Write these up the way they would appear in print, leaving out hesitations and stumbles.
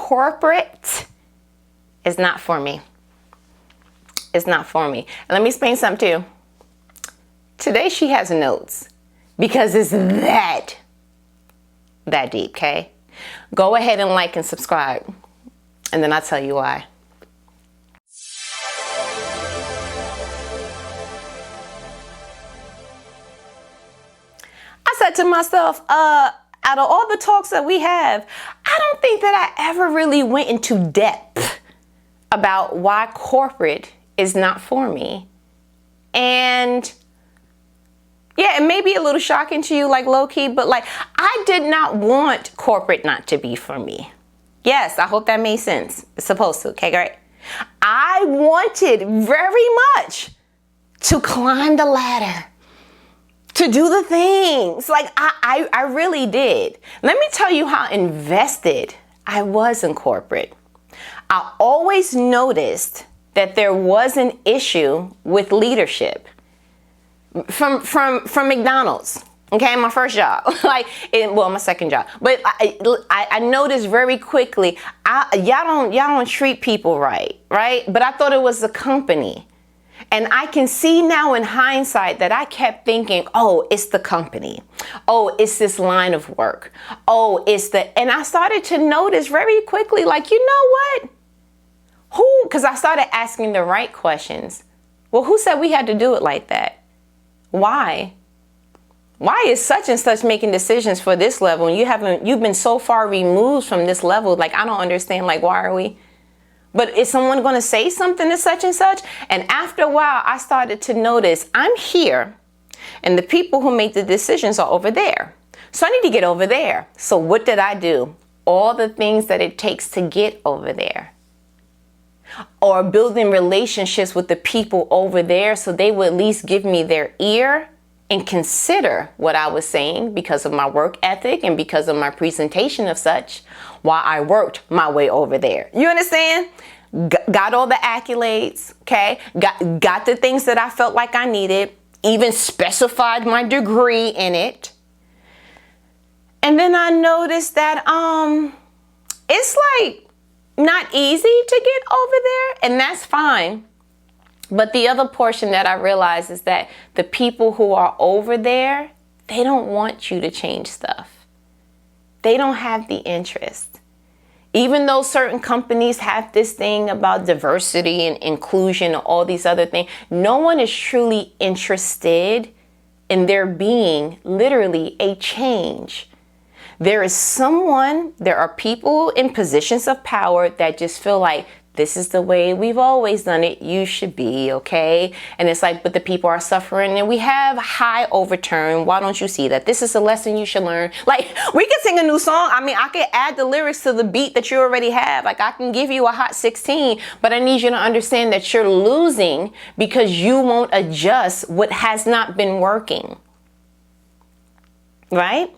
corporate is not for me. It's not for me. And let me explain something to you. Today she has notes because it's that deep, okay? Go ahead and like and subscribe, and then I'll tell you why. I said to myself, out of all the talks that we have, I don't think that I ever really went into depth about why corporate is not for me. And yeah, it may be a little shocking to you, like low key, but like I did not want corporate not to be for me. Yes, I hope that made sense. It's supposed to, okay, great. I wanted very much to climb the ladder, to do the things. Like I really did. Let me tell you how invested I was in corporate. I always noticed that there was an issue with leadership from McDonald's. Okay, my first job, my second job. But I noticed very quickly, y'all don't treat people right? But I thought it was the company. And I can see now in hindsight that I kept thinking, oh, it's the company. Oh, it's this line of work. Oh, and I started to notice very quickly, like, you know what? Because I started asking the right questions. Well, who said we had to do it like that? Why? Why is such and such making decisions for this level and you've been so far removed from this level? Like, I don't understand, like, why are we? But is someone going to say something to such and such? And after a while, I started to notice I'm here and the people who make the decisions are over there. So I need to get over there. So what did I do? All the things that it takes to get over there. Or building relationships with the people over there so they would at least give me their ear and consider what I was saying because of my work ethic and because of my presentation of such while I worked my way over there. You understand? Got all the accolades, okay? Got the things that I felt like I needed, even specified my degree in it. And then I noticed that it's like not easy to get over there, and that's fine. But the other portion that I realized is that the people who are over there, they don't want you to change stuff. They don't have the interest. Even though certain companies have this thing about diversity and inclusion and all these other things, no one is truly interested in there being literally a change. There are people in positions of power that just feel like this is the way we've always done it. You should be, okay? And it's like, but the people are suffering and we have high overturn. Why don't you see that? This is a lesson you should learn. Like, we can sing a new song. I mean, I can add the lyrics to the beat that you already have. Like, I can give you a hot 16, but I need you to understand that you're losing because you won't adjust what has not been working. Right?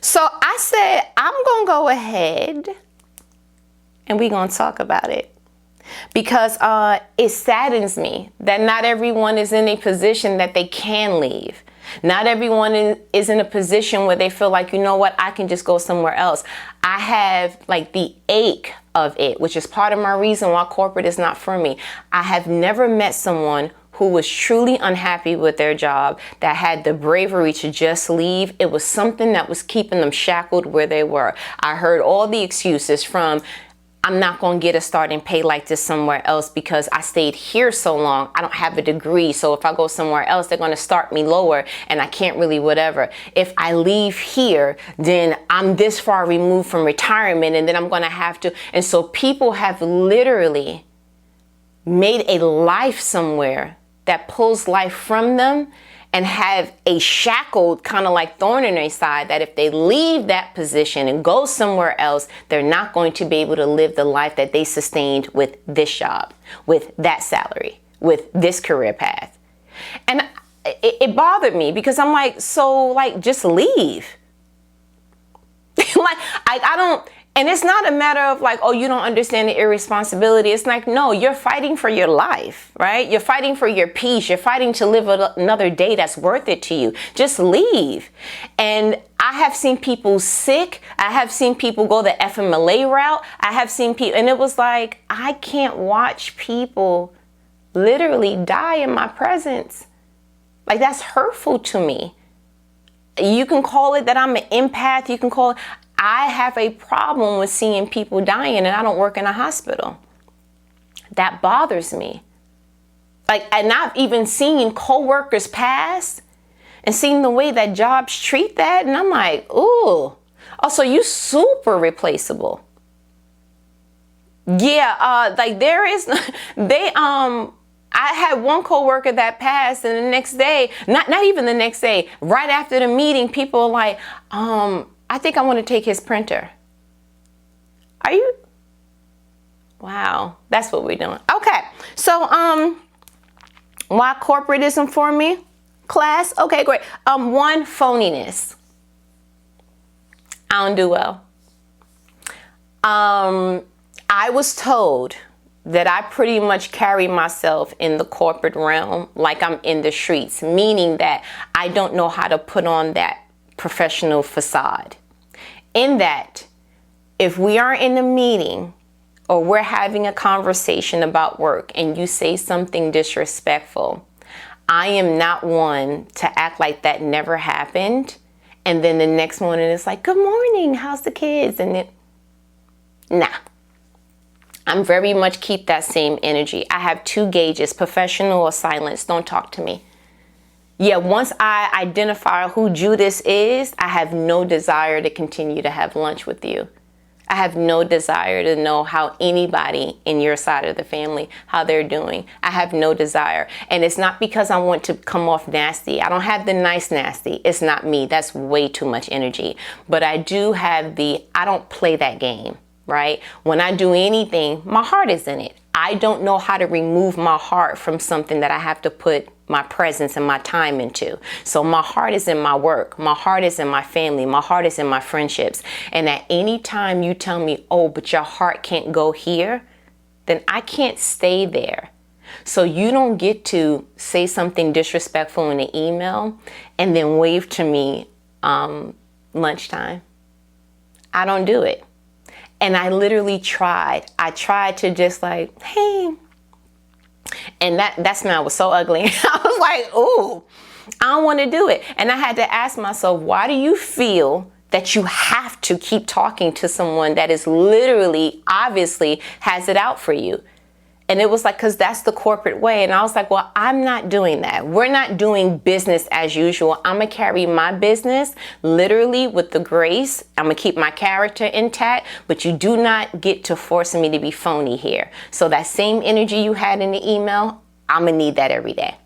So I said, I'm going to go ahead and we're going to talk about it. Because it saddens me that not everyone is in a position that they can leave. Not everyone is in a position where they feel like, you know what, I can just go somewhere else. I have like the ache of it, which is part of my reason why corporate is not for me. I have never met someone who was truly unhappy with their job, that had the bravery to just leave. It was something that was keeping them shackled where they were. I heard all the excuses from, I'm not going to get a starting pay like this somewhere else because I stayed here so long. I don't have a degree. So if I go somewhere else, they're going to start me lower and I can't really whatever. If I leave here, then I'm this far removed from retirement and then I'm going to have to. And so people have literally made a life somewhere that pulls life from them and have a shackled kind of like thorn in their side that if they leave that position and go somewhere else, they're not going to be able to live the life that they sustained with this job, with that salary, with this career path. And it bothered me because I'm like, so like, just leave. Like, I don't, And it's not a matter of like, oh, you don't understand the irresponsibility. It's like, no, you're fighting for your life, right? You're fighting for your peace. You're fighting to live another day that's worth it to you. Just leave. And I have seen people sick. I have seen people go the FMLA route. I have seen people, and it was like, I can't watch people literally die in my presence. Like, that's hurtful to me. You can call it that I'm an empath. You can call it, I have a problem with seeing people dying, and I don't work in a hospital. That bothers me. Like, and I've even seen coworkers pass and seen the way that jobs treat that. And I'm like, ooh, oh, so you super replaceable. Yeah. Like there is, I had one coworker that passed, and the next day, not even the next day, right after the meeting, people are like, I think I want to take his printer. Are you? Wow, that's what we're doing. Okay, so why corporate isn't for me? Class, okay, great. One, phoniness. I don't do well. I was told that I pretty much carry myself in the corporate realm like I'm in the streets, meaning that I don't know how to put on that professional facade. In that, if we are in a meeting or we're having a conversation about work and you say something disrespectful, I am not one to act like that never happened. And then the next morning it's like, good morning, how's the kids? And nah. I'm very much keep that same energy. I have two gauges, professional or silence. Don't talk to me. Yeah, once I identify who Judas is, I have no desire to continue to have lunch with you. I have no desire to know how anybody in your side of the family, how they're doing. I have no desire. And it's not because I want to come off nasty. I don't have the nice nasty. It's not me. That's way too much energy. But I do have I don't play that game, right? When I do anything, my heart is in it. I don't know how to remove my heart from something that I have to put my presence and my time into. So my heart is in my work. My heart is in my family. My heart is in my friendships. And at any time you tell me, oh, but your heart can't go here, then I can't stay there. So you don't get to say something disrespectful in an email and then wave to me lunchtime. I don't do it. And I literally tried. I tried to just like, hey. And that smell was so ugly. I was like, ooh, I don't want to do it. And I had to ask myself, why do you feel that you have to keep talking to someone that is literally, obviously has it out for you? And it was like, because that's the corporate way. And I was like, well, I'm not doing that. We're not doing business as usual. I'm going to carry my business literally with the grace. I'm going to keep my character intact, but you do not get to force me to be phony here. So that same energy you had in the email, I'm going to need that every day.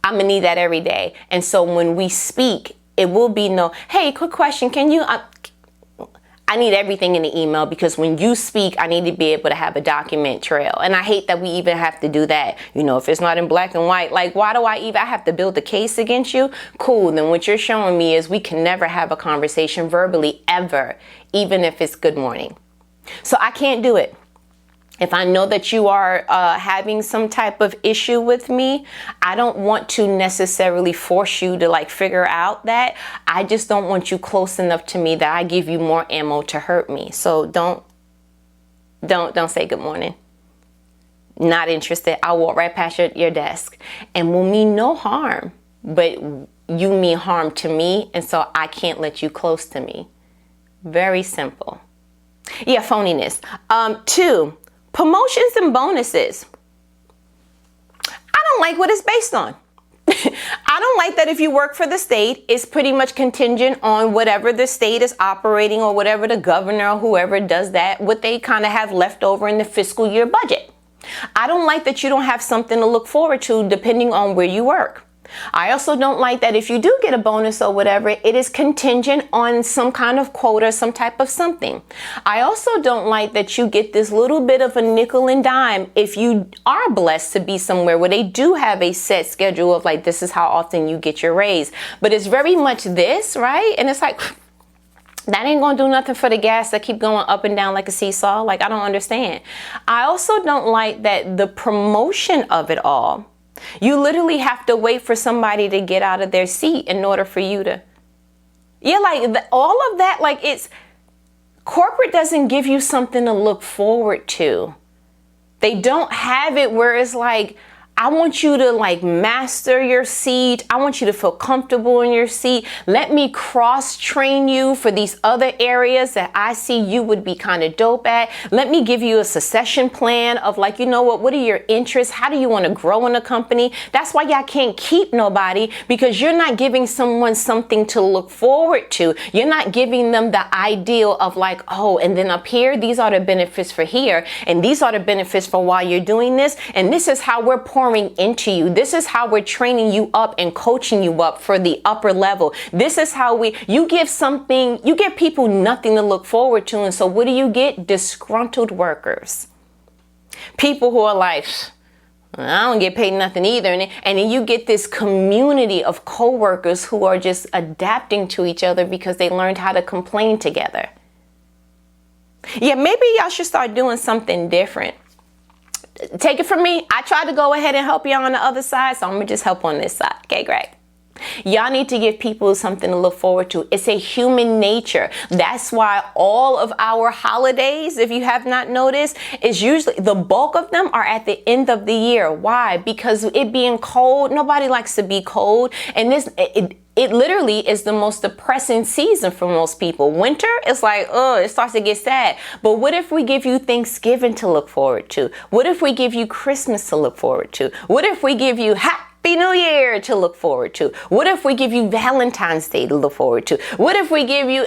I'm going to need that every day. And so when we speak, it will be no, hey, quick question. Can you, I need everything in the email, because when you speak, I need to be able to have a document trail. And I hate that we even have to do that. You know, if it's not in black and white, like, why do I have to build a case against you? Cool. Then what you're showing me is we can never have a conversation verbally ever, even if it's good morning. So I can't do it. If I know that you are having some type of issue with me, I don't want to necessarily force you to like figure out that. I just don't want you close enough to me that I give you more ammo to hurt me. So don't say good morning. Not interested. I'll walk right past your desk and will mean no harm, but you mean harm to me. And so I can't let you close to me. Very simple. Yeah, phoniness. 2, promotions and bonuses. I don't like what it's based on. I don't like that if you work for the state, it's pretty much contingent on whatever the state is operating or whatever the governor or whoever does that, what they kind of have left over in the fiscal year budget. I don't like that you don't have something to look forward to depending on where you work. I also don't like that if you do get a bonus or whatever, it is contingent on some kind of quota, some type of something. I also don't like that you get this little bit of a nickel and dime if you are blessed to be somewhere where they do have a set schedule of like, this is how often you get your raise. But it's very much this, right? And it's like, That ain't gonna do nothing for the gas that keep going up and down like a seesaw. Like, I don't understand. I also don't like that the promotion of it all, you literally have to wait for somebody to get out of their seat in order for you to, all of that, like, it's, corporate doesn't give you something to look forward to. They don't have it where it's like, I want you to like master your seat. I want you to feel comfortable in your seat. Let me cross train you for these other areas that I see you would be kind of dope at. Let me give you a succession plan of like, you know what are your interests? How do you want to grow in a company? That's why y'all can't keep nobody, because you're not giving someone something to look forward to. You're not giving them the ideal of like, oh, and then up here, these are the benefits for here. And these are the benefits for why you're doing this. And this is how we're pouring into you. This is how we're training you up and coaching you up for the upper level. This is how you give people nothing to look forward to. And so what do you get? Disgruntled workers. People who are like, I don't get paid nothing either. And then you get this community of coworkers who are just adapting to each other because they learned how to complain together. Yeah, maybe y'all should start doing something different. Take it from me. I tried to go ahead and help you on the other side, so I'm going to just help on this side. Okay, great. Y'all need to give people something to look forward to. It's a human nature. That's why all of our holidays, if you have not noticed, is usually the bulk of them are at the end of the year. Why? Because it being cold, nobody likes to be cold. And it literally is the most depressing season for most people. Winter is like, oh, it starts to get sad. But what if we give you Thanksgiving to look forward to? What if we give you Christmas to look forward to? What if we give you Happy New Year to look forward to? What if we give you Valentine's Day to look forward to? What if we give you,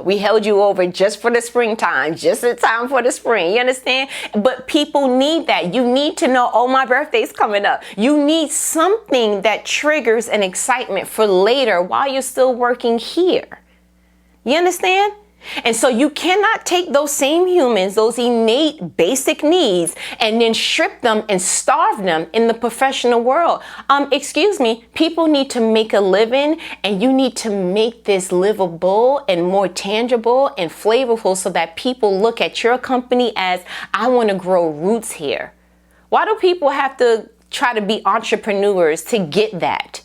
we held you over just for the springtime, just in time for the spring, you understand? But people need that. You need to know, oh, my birthday's coming up. You need something that triggers an excitement for later while you're still working here. You understand? And so you cannot take those same humans, those innate basic needs, and then strip them and starve them in the professional world. Excuse me, people need to make a living, and you need to make this livable and more tangible and flavorful so that people look at your company as, I want to grow roots here. Why do people have to try to be entrepreneurs to get that?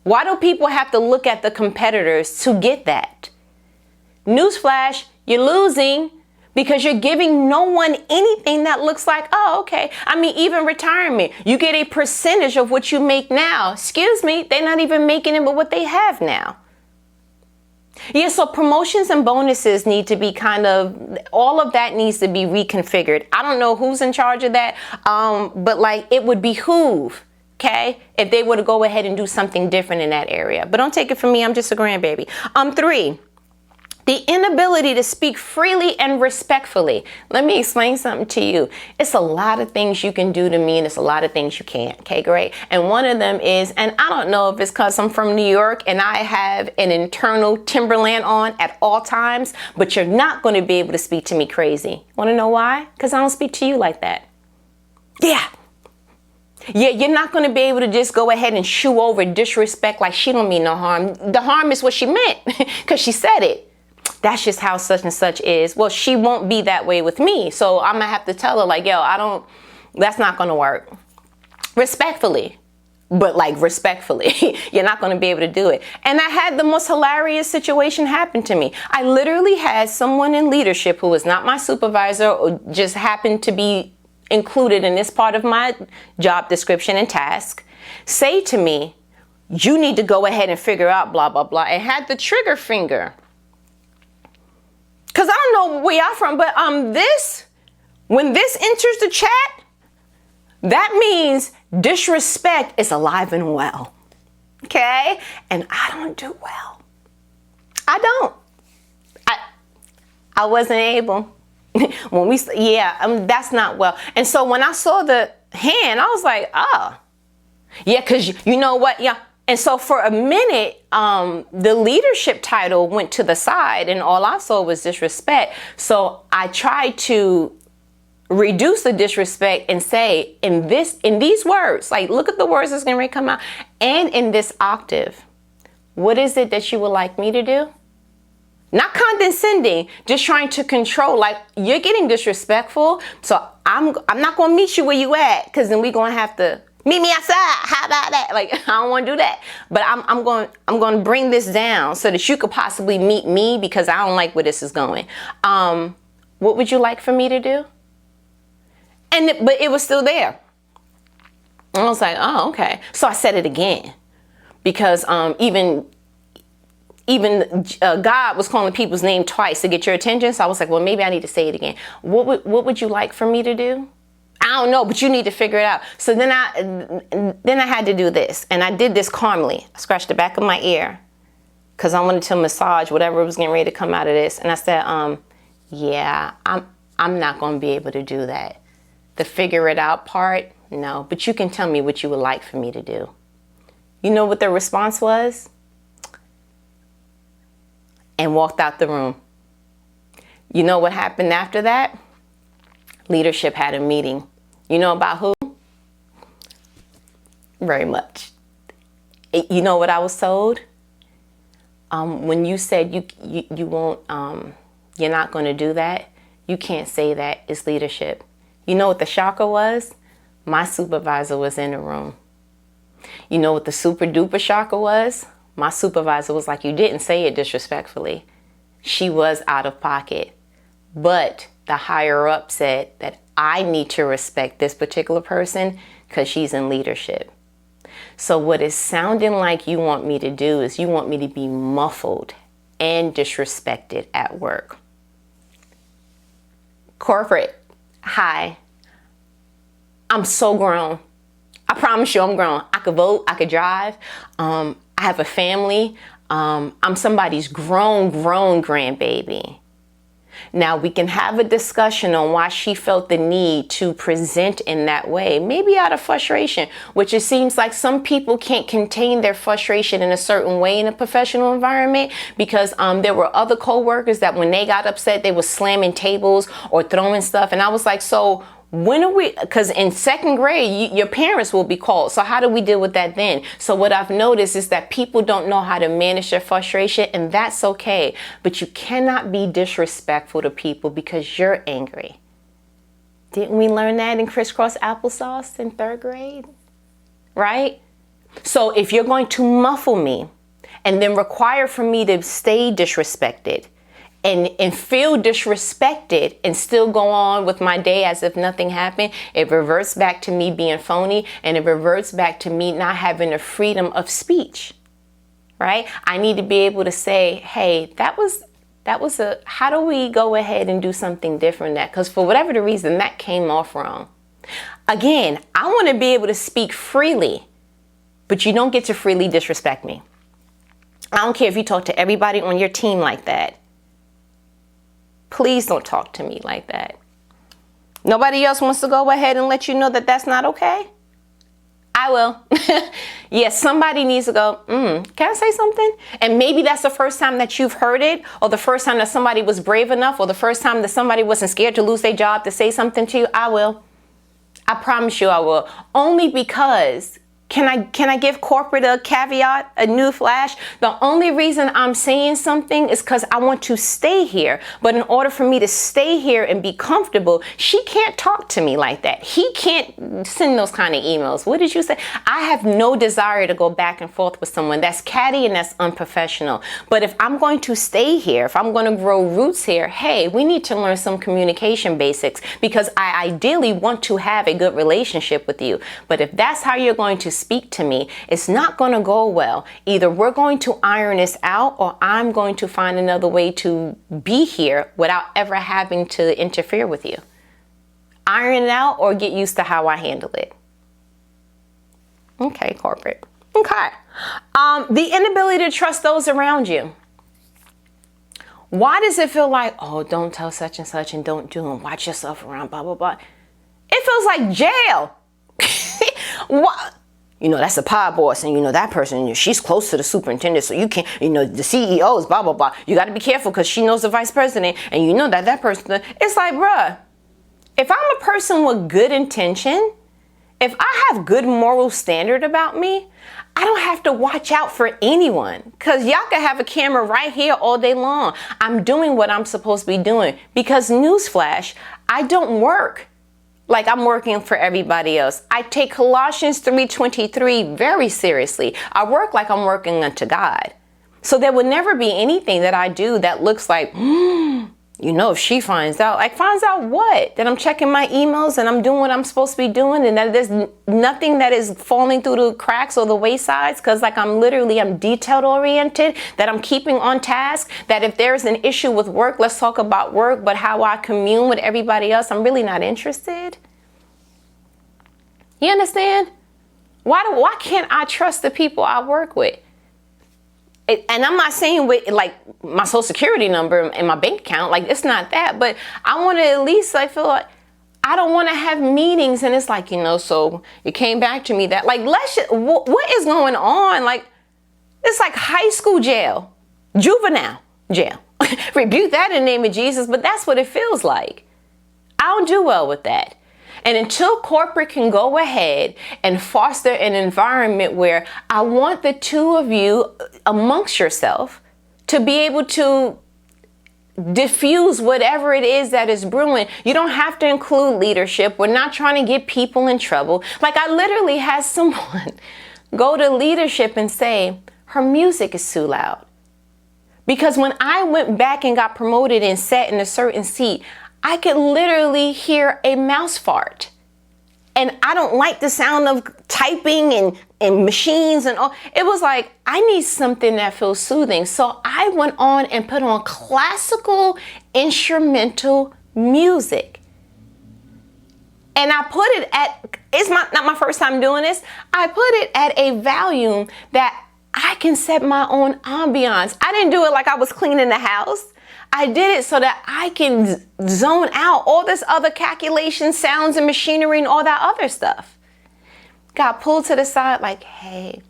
Why do people have to look at the competitors to get that? Newsflash, you're losing because you're giving no one anything that looks like, oh, okay. I mean, even retirement, you get a percentage of what you make now. Excuse me, they're not even making it but what they have now. Yeah, so promotions and bonuses need to be all of that needs to be reconfigured. I don't know who's in charge of that, but like it would behoove, okay, if they were to go ahead and do something different in that area. But don't take it from me, I'm just a grandbaby. 3. The inability to speak freely and respectfully. Let me explain something to you. It's a lot of things you can do to me, and it's a lot of things you can't. Okay, great. And one of them is, and I don't know if it's because I'm from New York and I have an internal Timberland on at all times, but you're not going to be able to speak to me crazy. Want to know why? Because I don't speak to you like that. Yeah, you're not going to be able to just go ahead and shoo over disrespect like she don't mean no harm. The harm is what she meant because she said it. That's just how such and such is. Well, she won't be that way with me. So I'm going to have to tell her like, yo, that's not going to work. Respectfully, but like respectfully, you're not going to be able to do it. And I had the most hilarious situation happen to me. I literally had someone in leadership who was not my supervisor or just happened to be included in this part of my job description and task say to me, you need to go ahead and figure out blah, blah, blah, and had the trigger finger. Because I don't know where y'all from, but when this enters the chat, that means disrespect is alive and well. Okay? And I don't do well. I don't. I wasn't able. That's not well. And so when I saw the hand, I was like, oh. Yeah, because you know what? Yeah. And so for a minute, the leadership title went to the side and all I saw was disrespect. So I tried to reduce the disrespect and say in these words, like look at the words that's going to come out, and in this octave, what is it that you would like me to do? Not condescending, just trying to control. Like, you're getting disrespectful, so I'm not gonna meet you where you at, because then we're gonna have to meet me outside. How about that? Like, I don't want to do that. But I'm going to bring this down so that you could possibly meet me, because I don't like where this is going. What would you like for me to do? But it was still there. I was like, oh, okay. So I said it again, because even God was calling people's name twice to get your attention. So I was like, well, maybe I need to say it again. What would you like for me to do? I don't know, but you need to figure it out. So then I had to do this, and I did this calmly. I scratched the back of my ear because I wanted to massage whatever was getting ready to come out of this. And I said, yeah, I'm not going to be able to do that. The figure it out part, no. But you can tell me what you would like for me to do. You know what the response was? And walked out the room. You know what happened after that? Leadership had a meeting. You know about who? Very much. You know what I was told? When you said you won't, you're not going to do that, you can't say that. It's leadership. You know what the shocker was? My supervisor was in the room. You know what the super duper shocker was? My supervisor was like, you didn't say it disrespectfully. She was out of pocket. But the higher up said that I need to respect this particular person because she's in leadership. So what it's sounding like you want me to do is you want me to be muffled and disrespected at work. Corporate, hi. I'm so grown. I promise you I'm grown. I could vote, I could drive. I have a family. I'm somebody's grown grandbaby. Now, we can have a discussion on why she felt the need to present in that way, maybe out of frustration, which it seems like some people can't contain their frustration in a certain way in a professional environment, because there were other coworkers that when they got upset, they were slamming tables or throwing stuff. And I was like, so when are we, because in second grade, your parents will be called. So how do we deal with that then? So what I've noticed is that people don't know how to manage their frustration, and that's okay. But you cannot be disrespectful to people because you're angry. Didn't we learn that in crisscross applesauce in third grade? Right? So if you're going to muffle me and then require for me to stay disrespected, and feel disrespected and still go on with my day as if nothing happened, it reverts back to me being phony, and it reverts back to me not having the freedom of speech, right? I need to be able to say, hey, that was how do we go ahead and do something different than that? Because for whatever the reason, that came off wrong. Again, I want to be able to speak freely, but you don't get to freely disrespect me. I don't care if you talk to everybody on your team like that. Please don't talk to me like that. Nobody else wants to go ahead and let you know that that's not okay? I will. Yes, somebody needs to go, can I say something? And maybe that's the first time that you've heard it, or the first time that somebody was brave enough, or the first time that somebody wasn't scared to lose their job to say something to you. I will. I promise you I will. Only because, can I give corporate a caveat, a new flash? The only reason I'm saying something is because I want to stay here. But in order for me to stay here and be comfortable, she can't talk to me like that. He can't send those kind of emails. What did you say? I have no desire to go back and forth with someone. That's catty and that's unprofessional. But if I'm going to stay here, if I'm going to grow roots here, hey, we need to learn some communication basics, because I ideally want to have a good relationship with you. But if that's how you're going to speak to me, it's not going to go well. Either we're going to iron this out, or I'm going to find another way to be here without ever having to interfere with you. Iron it out or get used to how I handle it. Okay, corporate. Okay. The inability to trust those around you. Why does it feel like, oh, don't tell such and such and don't do and watch yourself around, blah, blah, blah. It feels like jail. What? You know, that's a pod boss, and you know, that person, she's close to the superintendent, so you can't, you know, the CEOs, blah, blah, blah. You got to be careful because she knows the vice president, and you know that person, it's like, bruh, if I'm a person with good intention, if I have good moral standard about me, I don't have to watch out for anyone, because y'all can have a camera right here all day long. I'm doing what I'm supposed to be doing, because newsflash, I don't work like I'm working for everybody else. I take Colossians 3:23 very seriously. I work like I'm working unto God. So there will never be anything that I do that looks like, if she finds out, like finds out what? That I'm checking my emails and I'm doing what I'm supposed to be doing, and that there's nothing that is falling through the cracks or the waysides, because like I'm detailed oriented, that I'm keeping on task, that if there's an issue with work, let's talk about work, but how I commune with everybody else, I'm really not interested. You understand? Why can't I trust the people I work with? And I'm not saying with like my social security number and my bank account, like it's not that, but I want to at least, I feel like I don't want to have meetings and it's like, so it came back to me that like, what is going on? Like, it's like high school jail, juvenile jail. Rebuke that in the name of Jesus, but that's what it feels like. I don't do well with that. And until corporate can go ahead and foster an environment where I want the two of you amongst yourself to be able to diffuse whatever it is that is brewing. You don't have to include leadership. We're not trying to get people in trouble. Like I literally had someone go to leadership and say, her music is too loud. Because when I went back and got promoted and sat in a certain seat, I could literally hear a mouse fart. And I don't like the sound of typing and machines and all. It was like, I need something that feels soothing. So I went on and put on classical instrumental music. And I put it at, not my first time doing this. I put it at a volume that I can set my own ambiance. I didn't do it like I was cleaning the house. I did it so that I can zone out all this other calculation, sounds and machinery and all that other stuff. Got pulled to the side like, hey,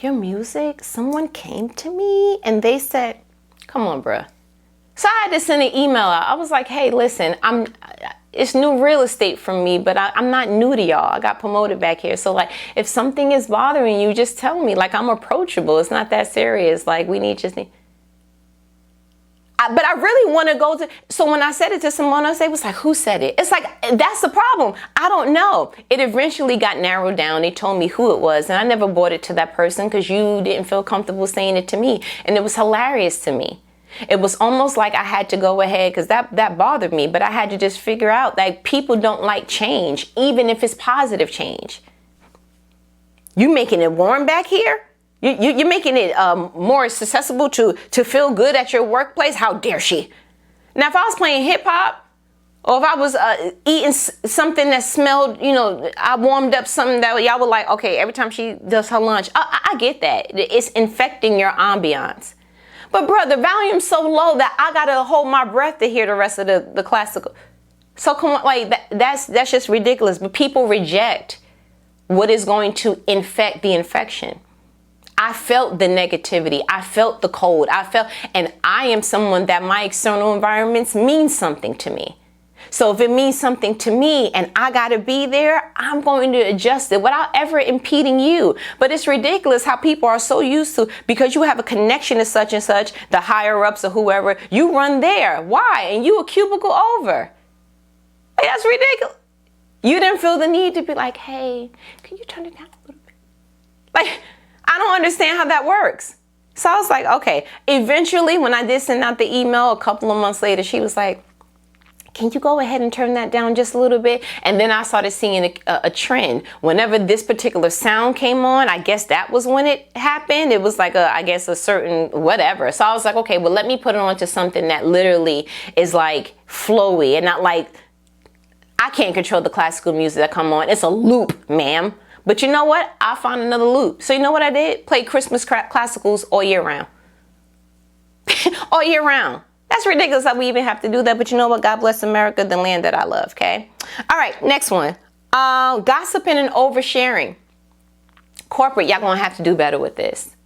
your music, someone came to me and they said, come on, bruh. So I had to send an email out. I was like, hey, listen, it's new real estate for me, but I'm not new to y'all. I got promoted back here. So like, if something is bothering you, just tell me. Like, I'm approachable. It's not that serious. Like, but I really want to go to, so when I said it to someone else, they was like, who said it? It's like, that's the problem. I don't know. It eventually got narrowed down. They told me who it was, and I never brought it to that person because you didn't feel comfortable saying it to me. And it was hilarious to me. It was almost like I had to go ahead, because that bothered me, but I had to just figure out that people don't like change, even if it's positive change. You making it warm back here? You're making it more accessible to feel good at your workplace? How dare she? Now, if I was playing hip hop, or if I was eating something that smelled, I warmed up something that y'all were like, okay, every time she does her lunch, I get that. It's infecting your ambiance. But bro, the volume's so low that I gotta hold my breath to hear the rest of the classical. So come on, like that's just ridiculous. But people reject what is going to infect the infection. I felt the negativity. I felt the cold. And I am someone that my external environments mean something to me. So if it means something to me and I got to be there, I'm going to adjust it without ever impeding you. But it's ridiculous how people are so used to, because you have a connection to such and such, the higher ups or whoever, you run there. Why? And you a cubicle over. Hey, that's ridiculous. You didn't feel the need to be like, hey, can you turn it down a little bit? Like, I don't understand how that works. So I was like, okay. Eventually, when I did send out the email a couple of months later, she was like, can you go ahead and turn that down just a little bit? And then I started seeing a trend. Whenever this particular sound came on, I guess that was when it happened. It was like a certain whatever. So I was like, okay, well, let me put it on to something that literally is like flowy and not like, I can't control the classical music that come on. It's a loop, ma'am. But you know what? I found another loop. So you know what I did? Played Christmas classicals all year round. All year round. That's ridiculous that we even have to do that. But you know what? God bless America, the land that I love, okay? All right, next one. Gossiping and oversharing. Corporate, y'all gonna have to do better with this.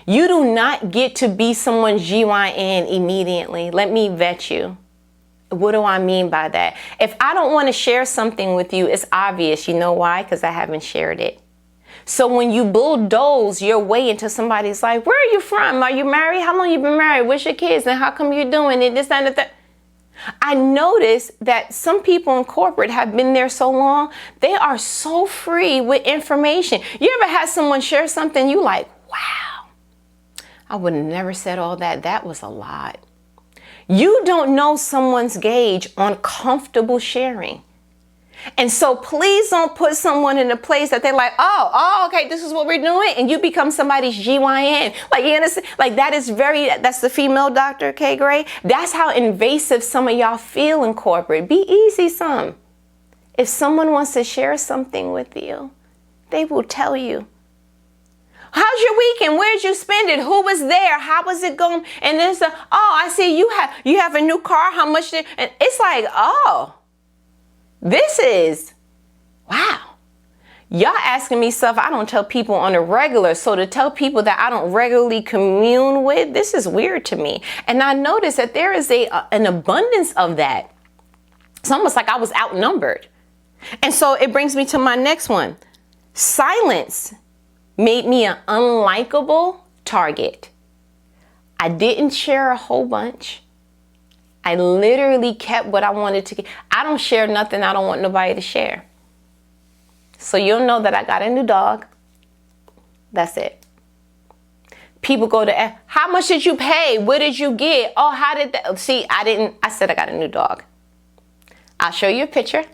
You do not get to be someone's GYN immediately. Let me vet you. What do I mean by that? If I don't want to share something with you, it's obvious. You know why? Because I haven't shared it. So when you bulldoze your way into somebody's life, where are you from? Are you married? How long you been married? What's your kids? And how come you're doing it? This, that, and that. I noticed that some people in corporate have been there so long, they are so free with information. You ever had someone share something you like, wow, I would have never said all that. That was a lot. You don't know someone's gauge on comfortable sharing. And so please don't put someone in a place that they're like, oh, okay, this is what we're doing. And you become somebody's GYN. Like, you understand? Like, that's the female Dr. K. Gray. That's how invasive some of y'all feel in corporate. Be easy some. If someone wants to share something with you, they will tell you. How's your weekend? Where'd you spend it? Who was there? How was it going? And then, I see you have a new car. How much and it's like, oh. This is, wow. Y'all asking me stuff I don't tell people on a regular. So to tell people that I don't regularly commune with, this is weird to me. And I noticed that there is an abundance of that. It's almost like I was outnumbered. And so it brings me to my next one. Silence made me an unlikable target. I didn't share a whole bunch. I literally kept what I wanted to get. I don't share nothing I don't want nobody to share. So you'll know that I got a new dog. That's it. People go to, how much did you pay? What did you get? Oh, how did that? See, I said I got a new dog. I'll show you a picture.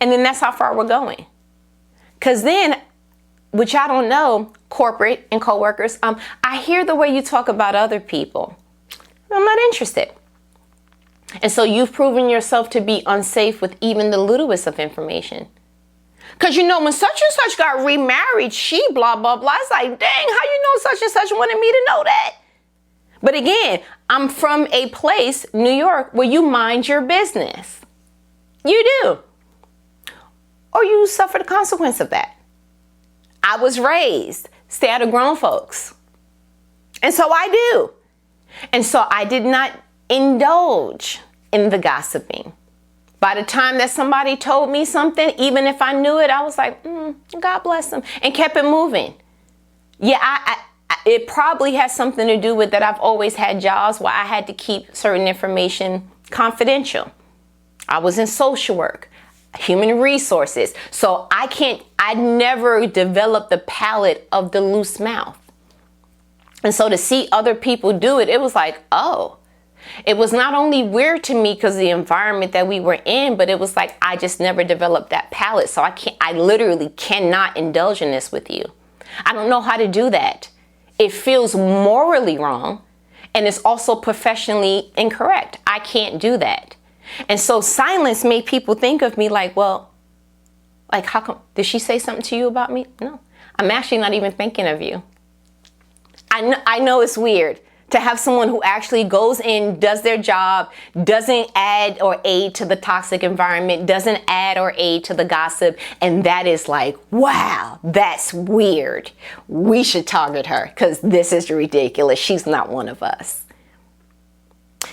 And then that's how far we're going. Because then, which I don't know, corporate and coworkers, I hear the way you talk about other people. I'm not interested. And so you've proven yourself to be unsafe with even the littlest of information. Because when such and such got remarried, she blah, blah, blah. It's like, dang, how you know such and such wanted me to know that? But again, I'm from a place, New York, where you mind your business. You do. Or you suffer the consequence of that. I was raised, stay out of grown folks. And so I do. And so I did not indulge in the gossiping. By the time that somebody told me something, even if I knew it, I was like, God bless them, and kept it moving. Yeah, it probably has something to do with that I've always had jobs where I had to keep certain information confidential. I was in social work, human resources. So I never developed the palate of the loose mouth. And so to see other people do it, it was like, oh. It was not only weird to me because of the environment that we were in, but it was like I just never developed that palate. So I literally cannot indulge in this with you. I don't know how to do that. It feels morally wrong, and it's also professionally incorrect. I can't do that. And so silence made people think of me like, well, like, how come? Did she say something to you about me? No, I'm actually not even thinking of you. I know it's weird to have someone who actually goes in, does their job, doesn't add or aid to the toxic environment, doesn't add or aid to the gossip. And that is like, wow, that's weird. We should target her because this is ridiculous. She's not one of us.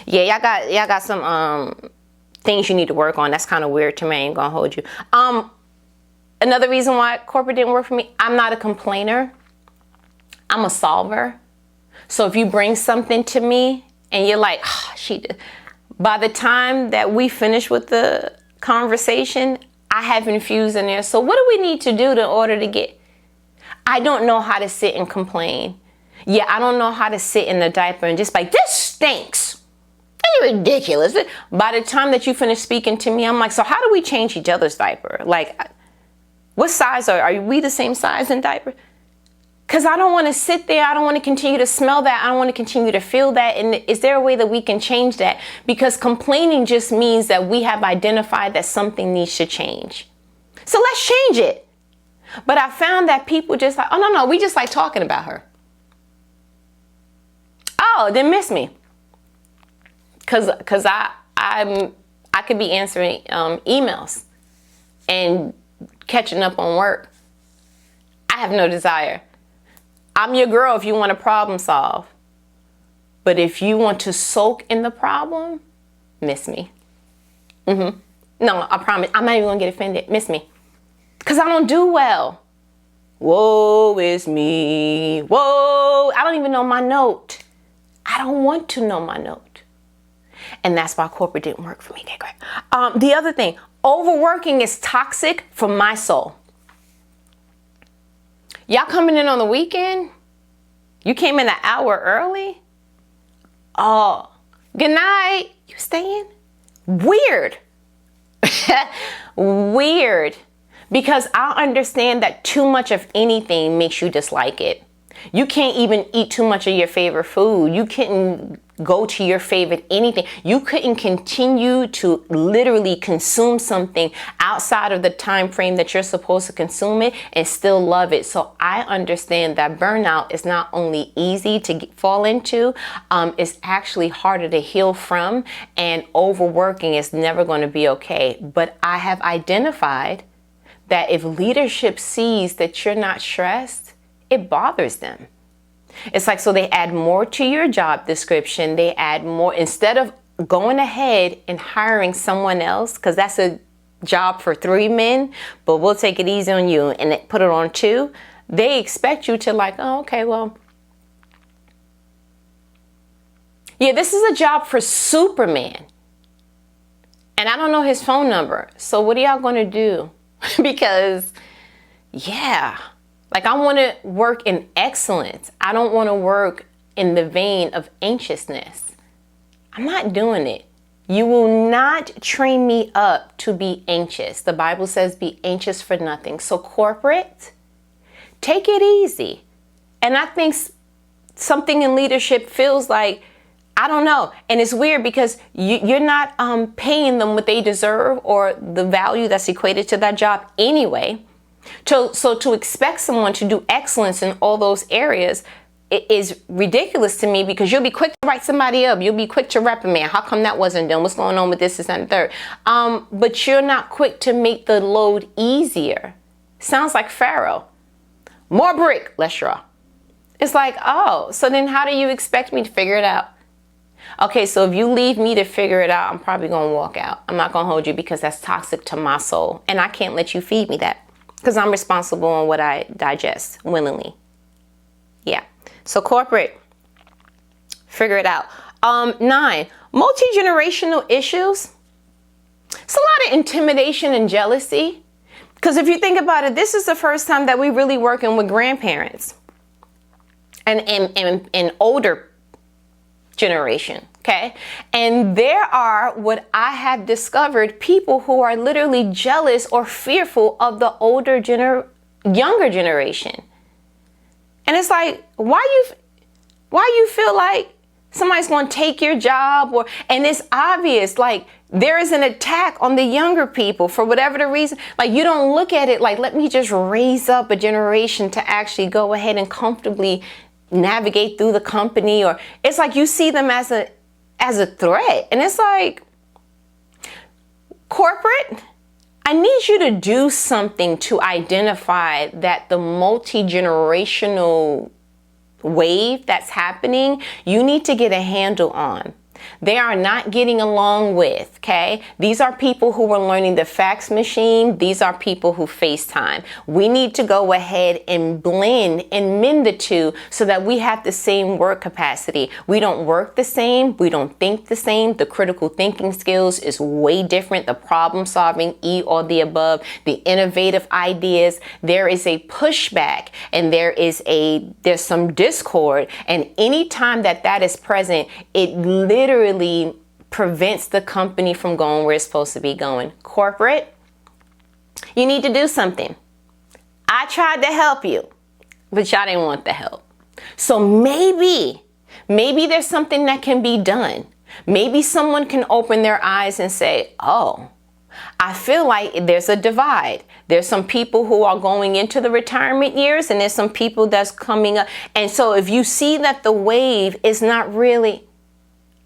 Yeah, y'all got some things you need to work on. That's kind of weird to me. I ain't gonna hold you. Another reason why corporate didn't work for me, I'm not a complainer. I'm a solver. So if you bring something to me and you're like, she did. By the time that we finish with the conversation, I have infused in there. So what do we need to do in order to get? I don't know how to sit and complain. Yeah, I don't know how to sit in the diaper and just like, this stinks. It's ridiculous. By the time that you finish speaking to me, I'm like, so how do we change each other's diaper? Like, what size are we the same size in diaper? Because I don't want to sit there. I don't want to continue to smell that. I don't want to continue to feel that. And is there a way that we can change that? Because complaining just means that we have identified that something needs to change. So let's change it. But I found that people just like, oh, no, we just like talking about her. Oh, then miss me. Because I could be answering emails and catching up on work. I have no desire. I'm your girl if you want to problem solve. But if you want to soak in the problem, miss me. No, I promise. I'm not even going to get offended. Miss me. Because I don't do well Woe is me. Whoa. I don't even know my note. I don't want to know my note. And that's why corporate didn't work for me. Okay, great. The other thing, overworking is toxic for my soul. Y'all coming in on the weekend? You came in an hour early? Oh, good night. You staying? Weird. Weird. Because I understand that too much of anything makes you dislike it. You can't even eat too much of your favorite food. You couldn't go to your favorite anything. You couldn't continue to literally consume something outside of the time frame that you're supposed to consume it and still love it. So I understand that burnout is not only easy to fall into, it's actually harder to heal from, and overworking is never going to be okay. But I have identified that if leadership sees that you're not stressed, it bothers them. It's like, so they add more to your job description. They add more, instead of going ahead and hiring someone else, because that's a job for 3 men, but we'll take it easy on you and put it on 2. They expect you to like, oh, okay, well, yeah, this is a job for Superman. And I don't know his phone number. So what are y'all going to do? Because, yeah. Like, I want to work in excellence. I don't want to work in the vein of anxiousness. I'm not doing it. You will not train me up to be anxious. The Bible says be anxious for nothing. So corporate, take it easy. And I think something in leadership feels like, I don't know. And it's weird because you're not paying them what they deserve or the value that's equated to that job anyway. So to expect someone to do excellence in all those areas is ridiculous to me, because you'll be quick to write somebody up. You'll be quick to reprimand. How come that wasn't done? What's going on with this, this, and the third? But you're not quick to make the load easier. Sounds like Pharaoh. More brick, less straw. It's like, oh, so then how do you expect me to figure it out? Okay, so if you leave me to figure it out, I'm probably going to walk out. I'm not going to hold you because that's toxic to my soul. And I can't let you feed me that, because I'm responsible on what I digest willingly. Yeah. So corporate, figure it out. 9, multi-generational issues. It's a lot of intimidation and jealousy. Because if you think about it, this is the first time that we really working with grandparents and older generation. Okay. And there are, what I have discovered, people who are literally jealous or fearful of the younger generation. And it's like, why you feel like somebody's going to take your job, and it's obvious, like there is an attack on the younger people for whatever the reason. Like, you don't look at it like, let me just raise up a generation to actually go ahead and comfortably navigate through the company, or it's like you see them as a threat. And it's like, corporate, I need you to do something to identify that the multi-generational wave that's happening, you need to get a handle on. They are not getting along with, okay? These are people who are learning the fax machine. These are people who FaceTime. We need to go ahead and blend and mend the two so that we have the same work capacity. We don't work the same. We don't think the same. The critical thinking skills is way different. The problem solving, all the above, the innovative ideas. There is a pushback and there's some discord. And anytime that is present, it literally prevents the company from going where it's supposed to be going. Corporate, you need to do something. I tried to help you, but y'all didn't want the help. So maybe there's something that can be done. Maybe someone can open their eyes and say, oh, I feel like there's a divide. There's some people who are going into the retirement years, and there's some people that's coming up. And so if you see that the wave is not really,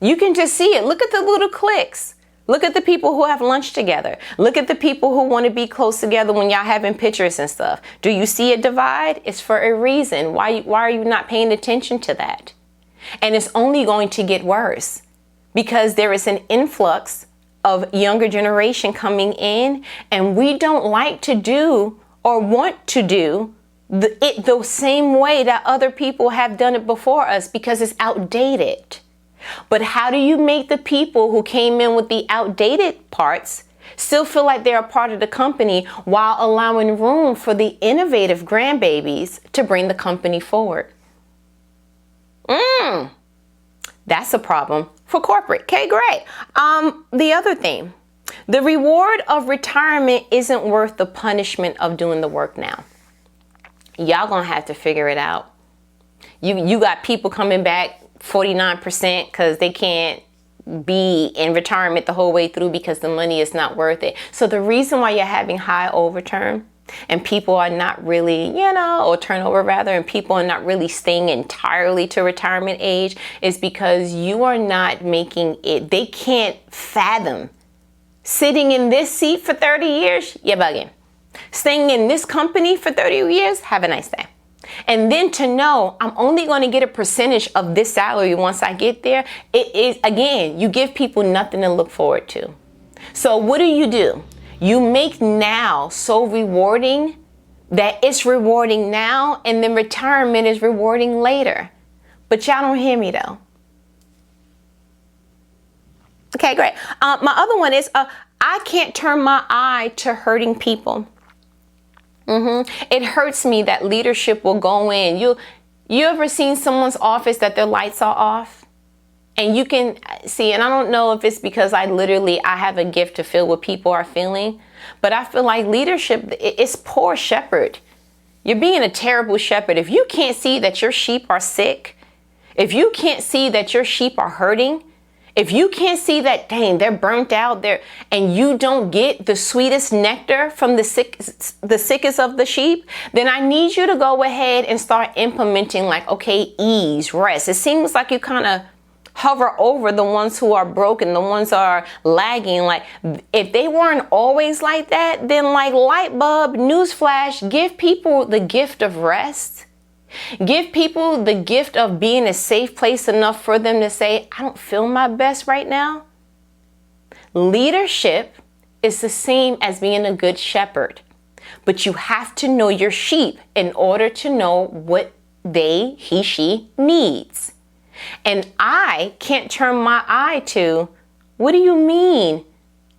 you can just see it. Look at the little cliques. Look at the people who have lunch together. Look at the people who want to be close together when y'all having pictures and stuff. Do you see a divide? It's for a reason. Why are you not paying attention to that? And it's only going to get worse because there is an influx of younger generation coming in, and we don't like to do or want to do the same way that other people have done it before us, because it's outdated. But how do you make the people who came in with the outdated parts still feel like they're a part of the company while allowing room for the innovative grandbabies to bring the company forward? That's a problem for corporate. Okay, great. The other thing, the reward of retirement isn't worth the punishment of doing the work now. Y'all gonna have to figure it out. You got people coming back 49% because they can't be in retirement the whole way through because the money is not worth it. So the reason why you're having high overturn and people are not really, or turnover rather, and people are not really staying entirely to retirement age is because you are not making it. They can't fathom sitting in this seat for 30 years. You're bugging. Staying in this company for 30 years, have a nice day. And then to know I'm only going to get a percentage of this salary once I get there, it is, again, you give people nothing to look forward to. So what do? You make now so rewarding that it's rewarding now, and then retirement is rewarding later. But y'all don't hear me though. Okay, great. My other one is I can't turn my eye to hurting people. It hurts me that leadership will go in. You ever seen someone's office that their lights are off? And you can see, and I don't know if it's because I have a gift to feel what people are feeling, but I feel like leadership, it's poor shepherd. You're being a terrible shepherd. If you can't see that your sheep are sick, if you can't see that your sheep are hurting, if you can't see that, dang, they're burnt out there, and you don't get the sweetest nectar from the sickest of the sheep, then I need you to go ahead and start implementing okay, ease, rest. It seems like you kind of hover over the ones who are broken, the ones who are lagging. If they weren't always like that, then light bulb, newsflash, give people the gift of rest. Give people the gift of being a safe place enough for them to say, I don't feel my best right now. Leadership is the same as being a good shepherd, but you have to know your sheep in order to know what he, she needs. And I can't turn my eye to, what do you mean?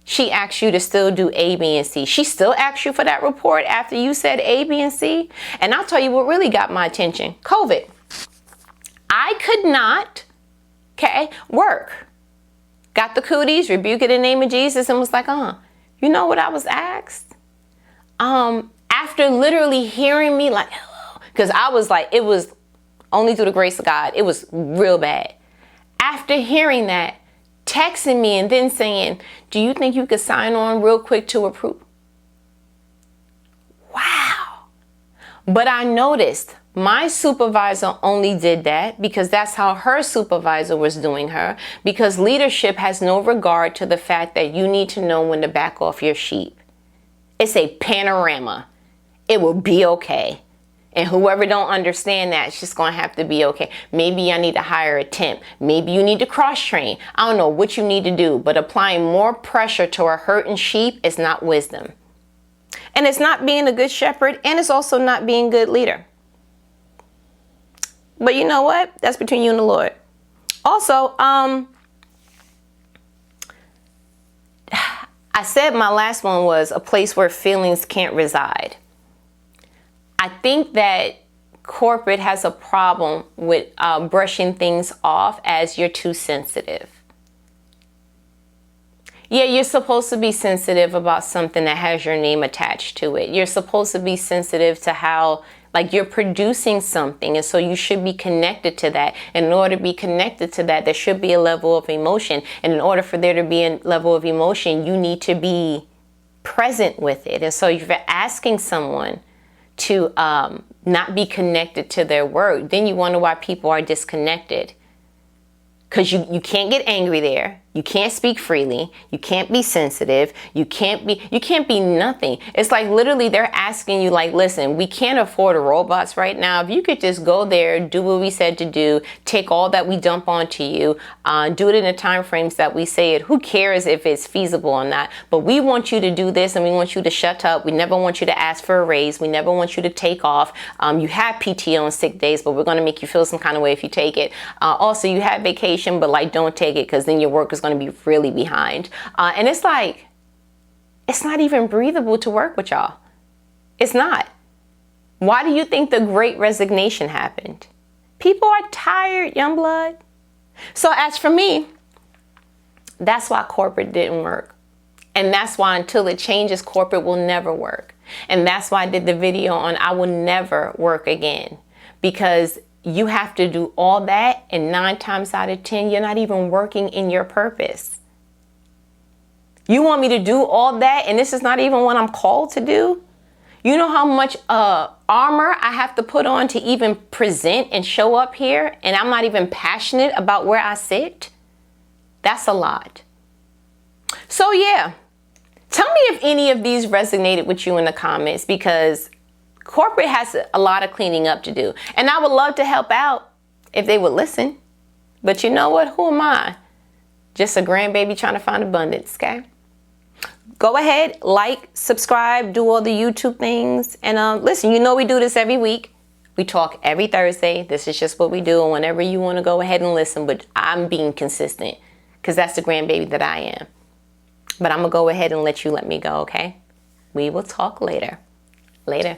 She asked you to still do A, B, and C. She still asked you for that report after you said A, B, and C. And I'll tell you what really got my attention. COVID. I could not, work. Got the cooties, rebuked it in the name of Jesus, and was like, you know what I was asked? After literally hearing me because I was it was only through the grace of God. It was real bad. After hearing that, texting me and then saying, do you think you could sign on real quick to approve? Wow. But I noticed my supervisor only did that because that's how her supervisor was doing her, because leadership has no regard to the fact that you need to know when to back off your sheep. It's a panorama. It will be okay. And whoever don't understand that, it's just going to have to be okay. Maybe I need to hire a temp. Maybe you need to cross-train. I don't know what you need to do, but applying more pressure to a hurting sheep is not wisdom. And it's not being a good shepherd, and it's also not being a good leader. But you know what? That's between you and the Lord. Also, I said my last one was a place where feelings can't reside. I think that corporate has a problem with brushing things off as you're too sensitive. Yeah, you're supposed to be sensitive about something that has your name attached to it. You're supposed to be sensitive to how, you're producing something, and so you should be connected to that. And in order to be connected to that, there should be a level of emotion. And in order for there to be a level of emotion, you need to be present with it. And so if you're asking someone to not be connected to their work, then you wonder why people are disconnected. Because you can't get angry there. You can't speak freely. You can't be sensitive. You can't be nothing. It's like literally they're asking you like, listen, we can't afford robots right now. If you could just go there, do what we said to do, take all that we dump onto you, do it in the time frames that we say it. Who cares if it's feasible or not? But we want you to do this and we want you to shut up. We never want you to ask for a raise. We never want you to take off. You have PTO and sick days, but we're going to make you feel some kind of way if you take it. Also, you have vacation, but like don't take it because then your work is going to be really behind. And it's like, it's not even breathable to work with y'all. It's not. Why do you think the Great Resignation happened? People are tired, young blood. So as for me, that's why corporate didn't work. And that's why until it changes, corporate will never work. And that's why I did the video on I will never work again. Because you have to do all that, and 9 times out of 10, you're not even working in your purpose. You want me to do all that, and this is not even what I'm called to do? You know how much armor I have to put on to even present and show up here, and I'm not even passionate about where I sit? That's a lot. So yeah, tell me if any of these resonated with you in the comments, because corporate has a lot of cleaning up to do. And I would love to help out if they would listen. But you know what? Who am I? Just a grandbaby trying to find abundance, okay? Go ahead, like, subscribe, do all the YouTube things. And listen, you know we do this every week. We talk every Thursday. This is just what we do. And whenever you want to go ahead and listen, but I'm being consistent because that's the grandbaby that I am. But I'm going to go ahead and let me go, okay? We will talk later. Later.